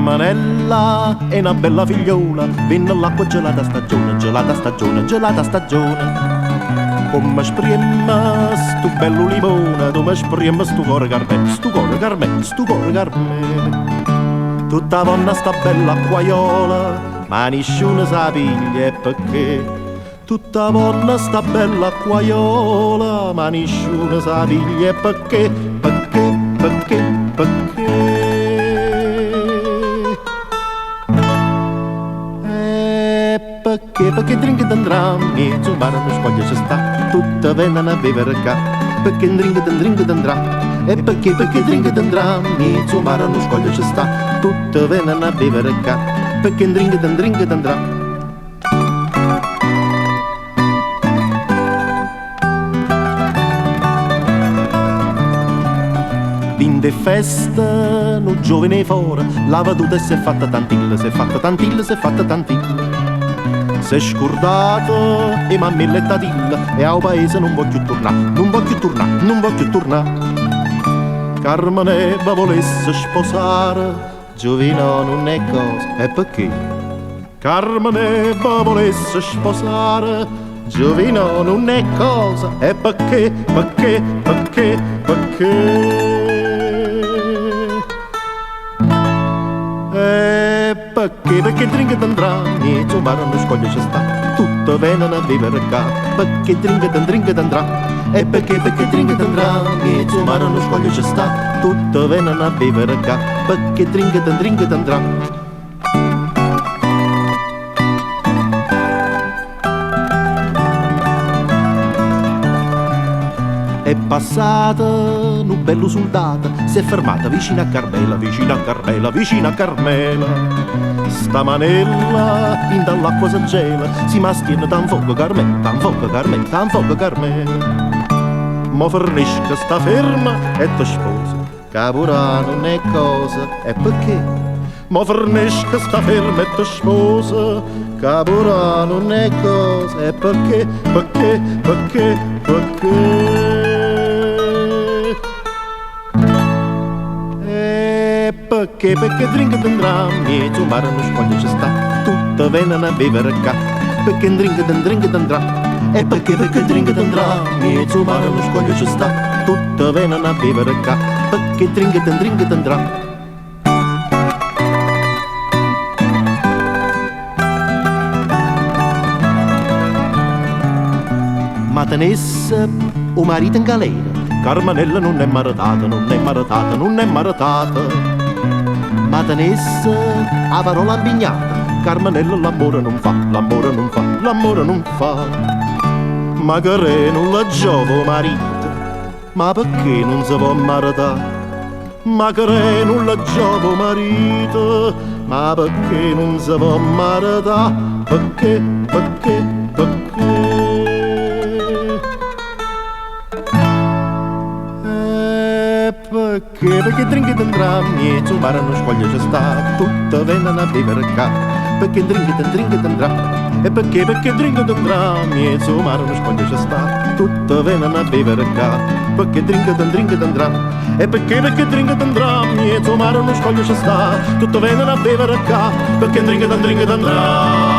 Carmenella è una bella figliola, venne l'acqua gelata stagione, gelata stagione, gelata stagione. Come spriemma stu bello limone, come spriemma stu cuore Carmen, stu cuore Carmen, stu cuore Carmen. Tutta donna sta bella acquaiola, ma nessuno sa piglia e perché. Tutta donna sta bella acquaiola, ma nessuno sa piglia e perché, perché, perché, perché. Perché dringa d'andrammi, insomma non scoglie ci sta, tutta vengono a bere qua, perché dringa d'andrà, e perché dringa d'andrammi, insomma non scoglie ci sta, tutta vengono a bere qua, perché dringa d'andrà. Vinde festa, no giovane fora, la veduta e si è fatta tantilla, si è fatta tantilla, si è fatta tantilla. S'è scordata e mammelletta dilla e al paese non voglio tornare, non voglio tornare, non voglio tornare. Carmeneva volesse sposare, Giovino non è cosa, e perché? Carmeneva volesse sposare, Giovino non è cosa, e perché, perché, perché, perché? Perché dringa d'andrà, e ciò non scoglie ci sta, tutto vengono a bere qua, perché dringa d'andrà, e perché dringa d'andrà, e ciò non scoglie ci sta, tutto vengono a bere qua, perché dringa d'andrà. È passata un bello soldato, si è fermata vicino a Carmela, vicino a Carmela, vicino a Carmela. Sta manella in dall'acqua si gela, si mastiene tan fuoco Carmela, tan fuoco Carmela, tan fuoco Carmela. Mo fornisce sta ferma e ti sposa, capura non è cosa, e perché? Mo fornisce sta ferma e ti sposa, capura non è cosa, e perché, perché, perché, perché? Perché dringa d'andrammi, e insomma non scoglie ci sta, tutta vengono a bere qua, perché dringa d'andrà, e perché dringa d'andrammi, e insomma non scoglie ci sta, tutta vengono a bere qua, perché dringa d'andrà. Ma tenesse o marito in galera, Carmenella non è maritata, non è maritata, non è maritata. Ma tenesse a parola ambignata, Carmenella l'amore non fa, l'amore non fa, l'amore non fa. Ma che non la giovo marito, ma perché non si può maritare? Ma che non la giovo marito, ma perché non si può maritare? Perché, perché, perché? Perché dringa d'andrammi, e insomma non scoglie ci sta, tutta vengono a bere qua, perché dringa d'andrà, e perché dringa d'andrammi, e insomma non scoglie ci sta, tutta vengono a bere qua, perché dringa d'andrà, e perché dringa d'andrammi, e insomma non scoglie ci sta, tutta vengono a bere qua, perché dringa d'andrà.